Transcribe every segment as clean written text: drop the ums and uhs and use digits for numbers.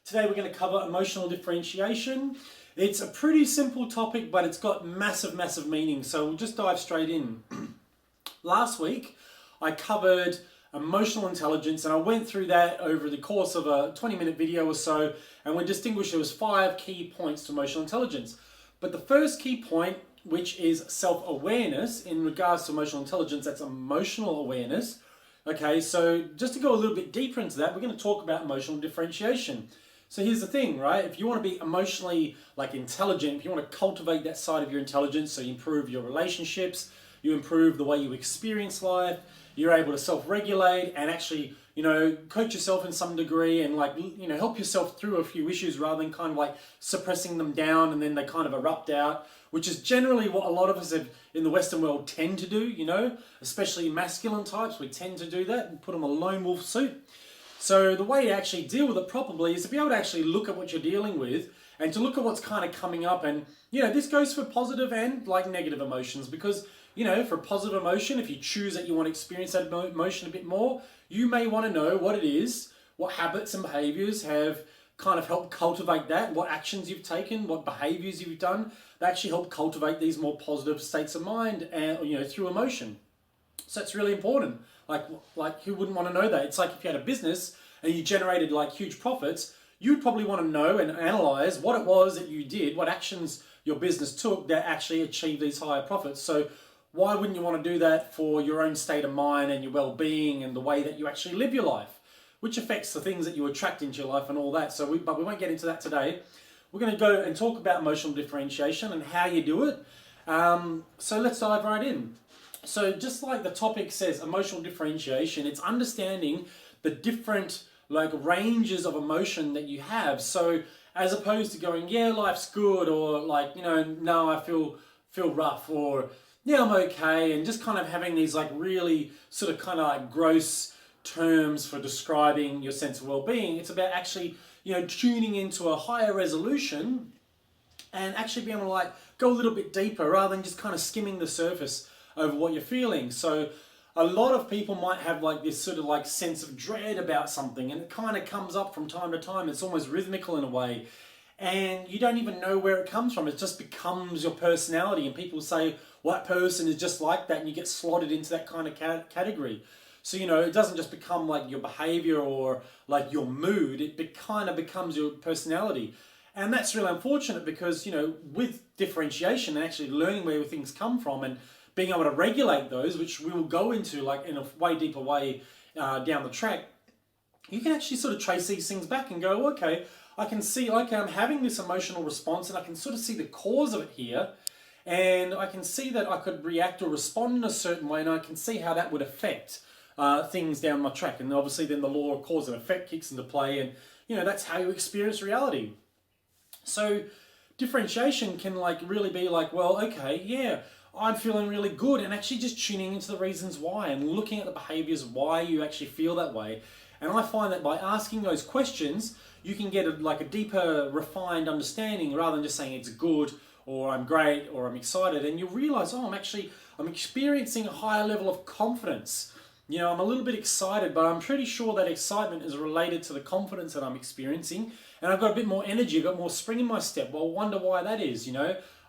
Today we're going to cover emotional differentiation. It's a pretty simple topic, but it's got massive meaning, so we'll just dive straight in. Last week, I covered emotional intelligence, and I went through that over the course of a 20-minute video or so, and we distinguished there was 5 key points to emotional intelligence. But the first key point, which is self-awareness in regards to emotional intelligence, that's emotional awareness. Okay, so just to go a little bit deeper into that, we're going to talk about emotional differentiation. So here's the thing, right? If you want to be emotionally intelligent, if you want to cultivate that side of your intelligence, so you improve your relationships, you improve the way you experience life, you're able to self-regulate and actually, coach yourself in some degree and help yourself through a few issues rather than kind of suppressing them down and then they kind of erupt out, which is generally what a lot of us have in the Western world tend to do, especially masculine types. We tend to do that and put on a lone wolf suit. So the way to actually deal with it properly is to be able to actually look at what you're dealing with and to look at what's kind of coming up. And, this goes for positive and negative emotions because, for positive emotion, if you choose that you want to experience that emotion a bit more, you may want to know what it is, what habits and behaviors have kind of helped cultivate that, what actions you've taken, what behaviors you've done that actually help cultivate these more positive states of mind and, through emotion. So it's really important. Like who wouldn't want to know that? It's like if you had a business and you generated huge profits, you'd probably want to know and analyze what it was that you did, what actions your business took that actually achieved these higher profits. So why wouldn't you want to do that for your own state of mind and your well-being and the way that you actually live your life, which affects the things that you attract into your life and all that. But we won't get into that today. We're going to go and talk about emotional differentiation and how you do it. So let's dive right in. So just like the topic says, emotional differentiation, it's understanding the different ranges of emotion that you have. So as opposed to going, yeah, life's good, or no, I feel rough, or yeah, I'm okay, and just kind of having these really sort of kind of gross terms for describing your sense of well-being. It's about actually, tuning into a higher resolution and actually being able to go a little bit deeper rather than just kind of skimming the surface over what you're feeling. So a lot of people might have this sort of sense of dread about something, and it kind of comes up from time to time. It's almost rhythmical in a way, and you don't even know where it comes from. It just becomes your personality, and people say, well, that person is just like that, and you get slotted into that kind of category. So, it doesn't just become your behavior or your mood, it kind of becomes your personality. And that's really unfortunate because, with differentiation and actually learning where things come from and being able to regulate those, which we will go into in a way deeper way down the track, you can actually sort of trace these things back and go, okay, I can see, I'm having this emotional response and I can sort of see the cause of it here. And I can see that I could react or respond in a certain way, and I can see how that would affect things down my track. And obviously then the law of cause and effect kicks into play, and that's how you experience reality. So differentiation can really be well, okay, yeah, I'm feeling really good, and actually just tuning into the reasons why and looking at the behaviors why you actually feel that way. And I find that by asking those questions, you can get a deeper, refined understanding rather than just saying it's good or I'm great or I'm excited. And you'll realize, oh, I'm experiencing a higher level of confidence. I'm a little bit excited, but I'm pretty sure that excitement is related to the confidence that I'm experiencing. And I've got a bit more energy, I've got more spring in my step. Well, I wonder why that is,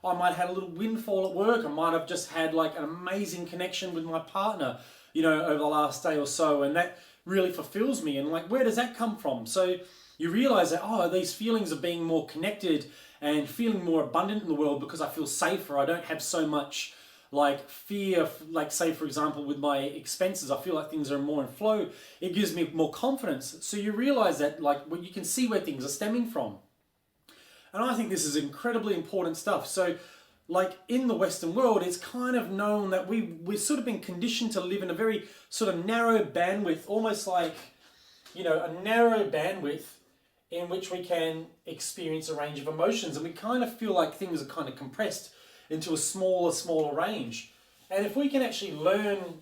I might have had a little windfall at work. I might have just had an amazing connection with my partner, over the last day or so. And that really fulfills me. And where does that come from? So you realize that, oh, these feelings of being more connected and feeling more abundant in the world because I feel safer. I don't have so much fear, say for example with my expenses, I feel like things are more in flow. It gives me more confidence. So you realize that you can see where things are stemming from. And I think this is incredibly important stuff. So in the Western world, it's kind of known that we've sort of been conditioned to live in a very sort of narrow bandwidth, almost a narrow bandwidth in which we can experience a range of emotions. And we kind of feel like things are kind of compressed into a smaller range. And if we can actually learn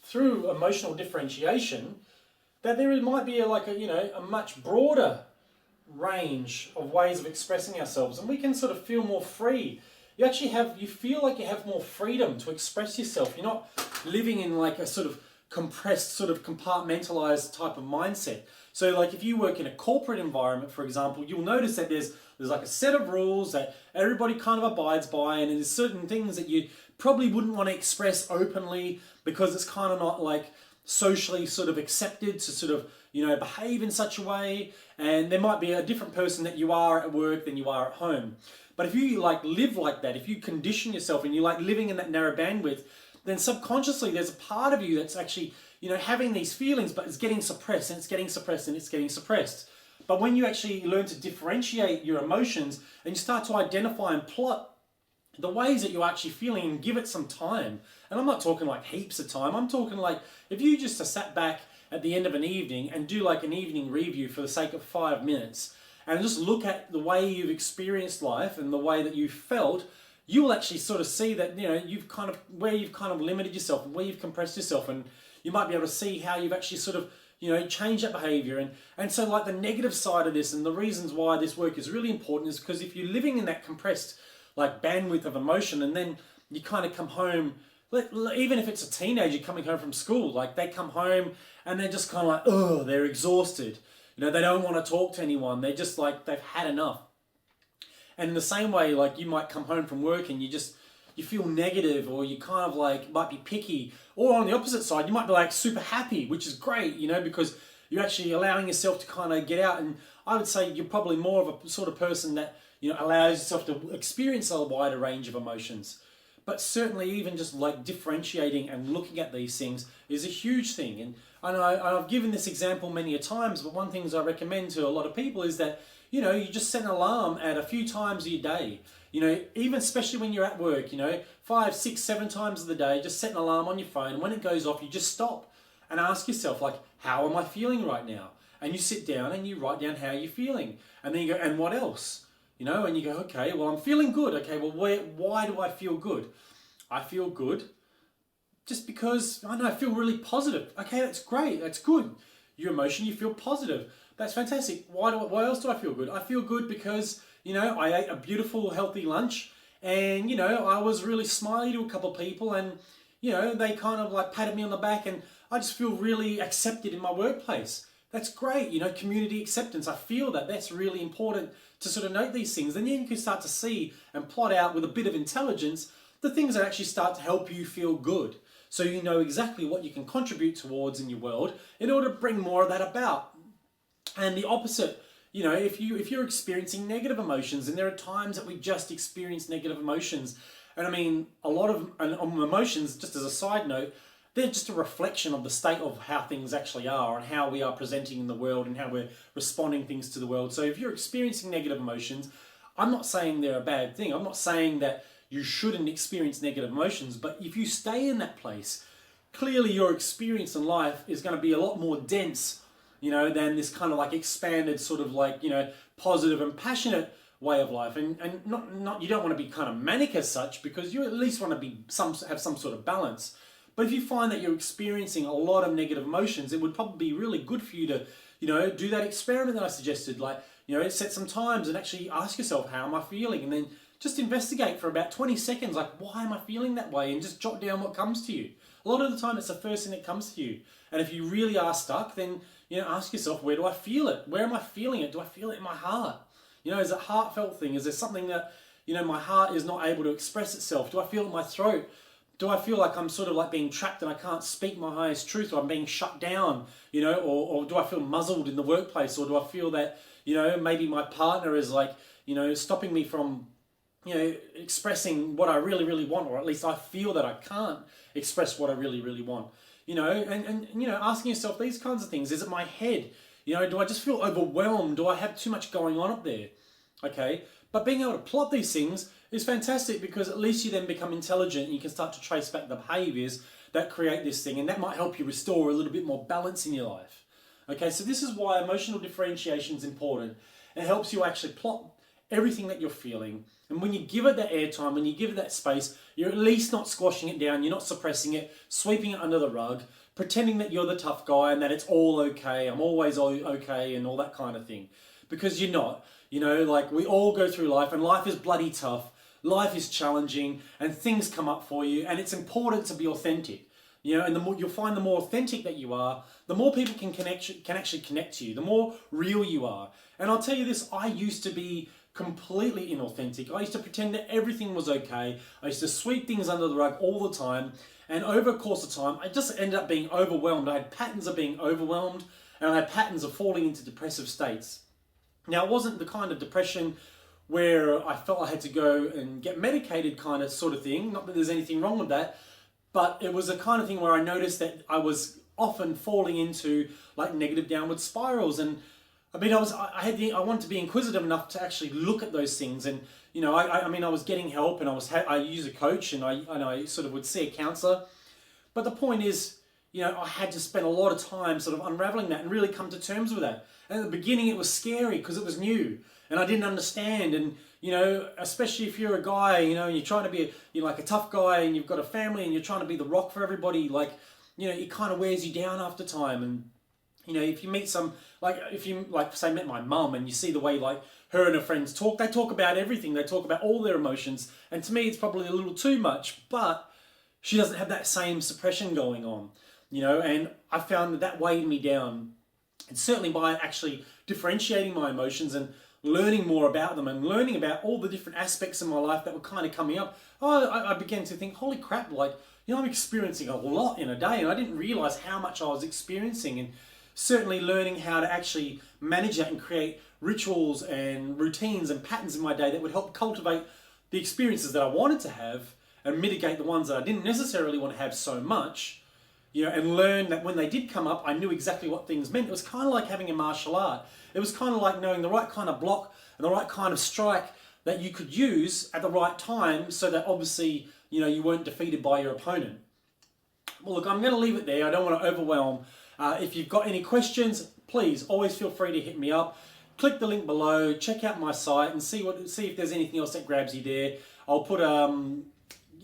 through emotional differentiation that there might be a much broader range of ways of expressing ourselves, and we can sort of feel more free. You feel like you have more freedom to express yourself. You're not living in a sort of compressed, sort of compartmentalized type of mindset. So like if you work in a corporate environment, for example, you'll notice that there's like a set of rules that everybody kind of abides by, and there's certain things that you probably wouldn't want to express openly because it's kind of not like socially sort of accepted to sort of, you know, behave in such a way. And there might be a different person that you are at work than you are at home. But if you like live like that, if you condition yourself and you like living in that narrow bandwidth, then subconsciously there's a part of you that's actually, you know, having these feelings, but it's getting suppressed and it's getting suppressed and it's getting suppressed. But when you actually learn to differentiate your emotions and you start to identify and plot the ways that you're actually feeling and give it some time, and I'm not talking like heaps of time, I'm talking like if you just sat back at the end of an evening and do like an evening review for the sake of 5 minutes and just look at the way you've experienced life and the way that you felt, you will actually sort of see that, you know, where you've kind of limited yourself and where you've compressed yourself, and you might be able to see how you've actually sort of, you know, changed that behavior. And so like the negative side of this and the reasons why this work is really important is because if you're living in that compressed like bandwidth of emotion, and then you kind of come home, even if it's a teenager coming home from school, like they come home and they're just kind of like, oh, they're exhausted. You know, they don't want to talk to anyone. They're just like, they've had enough. And in the same way, like you might come home from work and you feel negative, or you kind of like might be picky, or on the opposite side, you might be like super happy, which is great, you know, because you're actually allowing yourself to kind of get out. And I would say you're probably more of a sort of person that, you know, allows yourself to experience a wider range of emotions. But certainly even just like differentiating and looking at these things is a huge thing. And I've given this example many a times, but one thing I recommend to a lot of people is that, you know, you just set an alarm at a few times a your day. You know, even especially when you're at work, you know, 5, 6, 7 times of the day, just set an alarm on your phone. When it goes off, you just stop and ask yourself, like, how am I feeling right now? And you sit down and you write down how you're feeling. And then you go, and what else? You know, and you go, okay, well, I'm feeling good. Okay, well, why do I feel good? I feel good just because, I know, I feel really positive. Okay, that's great. That's good. Your emotion, you feel positive. That's fantastic. Why else do I feel good? I feel good because, you know, I ate a beautiful, healthy lunch, and, you know, I was really smiley to a couple of people, and, you know, they kind of like patted me on the back, and I just feel really accepted in my workplace. That's great, you know, community acceptance. I feel that that's really important to sort of note these things. And then you can start to see and plot out with a bit of intelligence the things that actually start to help you feel good. So you know exactly what you can contribute towards in your world in order to bring more of that about. And the opposite, you know, if you're experiencing negative emotions, and there are times that we just experience negative emotions, and I mean, a lot of emotions, just as a side note, they're just a reflection of the state of how things actually are and how we are presenting in the world and how we're responding things to the world. So if you're experiencing negative emotions, I'm not saying they're a bad thing. I'm not saying that you shouldn't experience negative emotions, but if you stay in that place, clearly your experience in life is going to be a lot more dense, you know, than this kind of like expanded sort of like, you know, positive and passionate way of life. And not you don't want to be kind of manic as such, because you at least want to be have some sort of balance. But if you find that you're experiencing a lot of negative emotions, it would probably be really good for you to, you know, do that experiment that I suggested. Like, you know, set some times and actually ask yourself, how am I feeling? And then just investigate for about 20 seconds, like, why am I feeling that way? And just jot down what comes to you. A lot of the time, it's the first thing that comes to you. And if you really are stuck, then, you know, ask yourself, where do I feel it? Where am I feeling it? Do I feel it in my heart? You know, is it a heartfelt thing? Is there something that, you know, my heart is not able to express itself? Do I feel it in my throat? Do I feel like I'm sort of like being trapped and I can't speak my highest truth, or I'm being shut down, you know, or do I feel muzzled in the workplace? Or do I feel that, you know, maybe my partner is like, you know, stopping me from, you know, expressing what I really, really want, or at least I feel that I can't express what I really, really want, you know, and you know, asking yourself these kinds of things. Is it my head? You know, do I just feel overwhelmed? Do I have too much going on up there? Okay, but being able to plot these things is fantastic, because at least you then become intelligent and you can start to trace back the behaviors that create this thing, and that might help you restore a little bit more balance in your life. Okay, so this is why emotional differentiation is important. It helps you actually plot everything that you're feeling, and when you give it that airtime, when you give it that space, you're at least not squashing it down, you're not suppressing it, sweeping it under the rug, pretending that you're the tough guy and that it's all okay, I'm always okay, and all that kind of thing. Because you're not. You know, like, we all go through life, and life is bloody tough. Life is challenging, and things come up for you, and it's important to be authentic. You know, and the more you'll find, the more authentic that you are, the more people can actually connect to you, the more real you are. And I'll tell you this, I used to be completely inauthentic. I used to pretend that everything was okay. I used to sweep things under the rug all the time. And over a course of time, I just ended up being overwhelmed. I had patterns of being overwhelmed, and I had patterns of falling into depressive states. Now, it wasn't the kind of depression where I felt I had to go and get medicated kind of sort of thing. Not that there's anything wrong with that. But it was a kind of thing where I noticed that I was often falling into like negative downward spirals. And I mean, I wanted to be inquisitive enough to actually look at those things. And, you know, I mean, I was getting help, and I use a coach, and I sort of would see a counselor. But the point is, you know, I had to spend a lot of time sort of unraveling that and really come to terms with that. And at the beginning, it was scary because it was new and I didn't understand. And, you know, especially if you're a guy, you know, and you're trying to be, you're like a tough guy, and you've got a family, and you're trying to be the rock for everybody, like, you know, it kind of wears you down after time. And, you know, if you meet say, met my mum, and you see the way, like, her and her friends talk, they talk about everything. They talk about all their emotions. And to me, it's probably a little too much, but she doesn't have that same suppression going on, you know, and I found that weighed me down. And certainly by actually differentiating my emotions and learning more about them and learning about all the different aspects of my life that were kind of coming up, I began to think, holy crap, like, you know, I'm experiencing a lot in a day, and I didn't realize how much I was experiencing. And certainly learning how to actually manage that and create rituals and routines and patterns in my day that would help cultivate the experiences that I wanted to have and mitigate the ones that I didn't necessarily want to have so much, you know, and learn that when they did come up, I knew exactly what things meant. It was kind of like having a martial art. It was kind of like knowing the right kind of block and the right kind of strike that you could use at the right time, so that obviously, you know, you weren't defeated by your opponent. Well, look, I'm going to leave it there. I don't want to overwhelm. If you've got any questions, please always feel free to hit me up. Click the link below, check out my site, and see if there's anything else that grabs you there. I'll put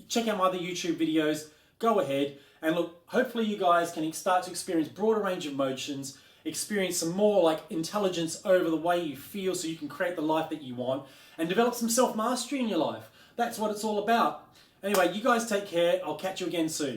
check out my other YouTube videos. Go ahead. And look, hopefully you guys can start to experience a broader range of emotions, experience some more like intelligence over the way you feel, so you can create the life that you want, and develop some self-mastery in your life. That's what it's all about. Anyway, you guys take care. I'll catch you again soon.